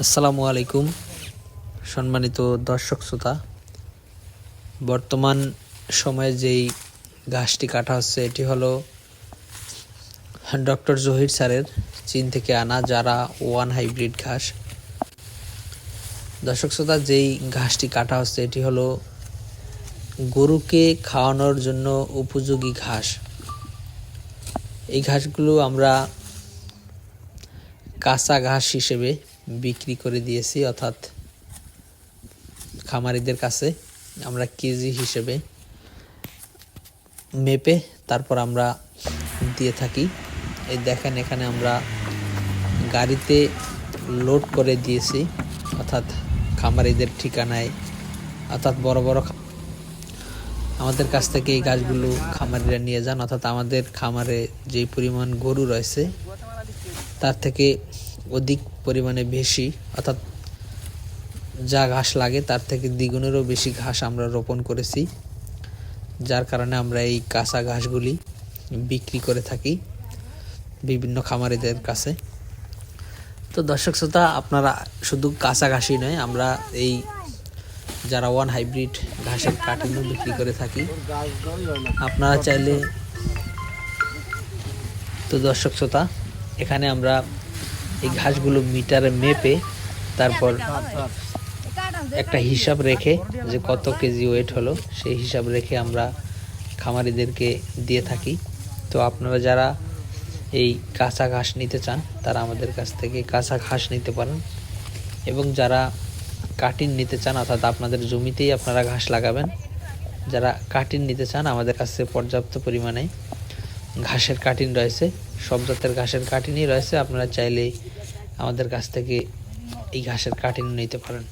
আসসালামু আলাইকুম সম্মানিত দর্শক শ্রোতা। বর্তমান সময়ে যেই ঘাসটি কাটা হচ্ছে এটি হলো ডক্টর জহির স্যারের চীন থেকে আনা যারা ওয়ান হাইব্রিড ঘাস। দর্শক শ্রোতা, যেই ঘাসটি কাটা হচ্ছে এটি হলো গরুকে খাওয়ানোর জন্য উপযোগী ঘাস। এই ঘাসগুলো আমরা কাঁচা ঘাস হিসেবে বিক্রি করে দিয়েছি, অর্থাৎ খামারিদের কাছে আমরা কেজি হিসেবে মেপে তারপর আমরা দিয়ে থাকি। এই দেখেন, এখানে আমরা গাড়িতে লোড করে দিয়েছি, অর্থাৎ খামারিদের ঠিকানায়, অর্থাৎ বড় বড় আমাদের কাছ থেকে এই গাছগুলো খামারিরা নিয়ে যান, অর্থাৎ আমাদের খামারে যেই পরিমাণ গরু রয়েছে তার থেকে অধিক পরিমাণে বেশি, অর্থাৎ যা ঘাস লাগে তার থেকে দ্বিগুণেরও বেশি ঘাস আমরা রোপণ করেছি, যার কারণে আমরা এই কাঁচা ঘাসগুলি বিক্রি করে থাকি বিভিন্ন খামারিদের কাছে। তো দর্শক শ্রোতা, আপনারা শুধু কাঁচা ঘাসই নয়, আমরা এই যারা ওয়ান হাইব্রিড ঘাসের কাটিংও বিক্রি করে থাকি। আপনারা চাইলে, তো দর্শক শ্রোতা, এখানে আমরা এই ঘাসগুলো মিটারে মেপে তারপর একটা হিসাব রেখে যে কত কেজি ওয়েট হলো সেই হিসাব রেখে আমরা খামারিদেরকে দিয়ে থাকি। তো আপনারা যারা এই কাঁচা ঘাস নিতে চান তারা আমাদের কাছ থেকে কাঁচা ঘাস নিতে পারেন, এবং যারা কাটিং নিতে চান, অর্থাৎ আপনাদের জমিতেই আপনারা ঘাস লাগাবেন, যারা কাটিং নিতে চান আমাদের কাছে পর্যাপ্ত পরিমাণে ঘাসের কাটিং রয়েছে, সব জাতের ঘাসের কাটিংই রয়েছে। আপনারা চাইলে আমাদের কাছ থেকে এই ঘাসের কাটিং নিতে পারেন।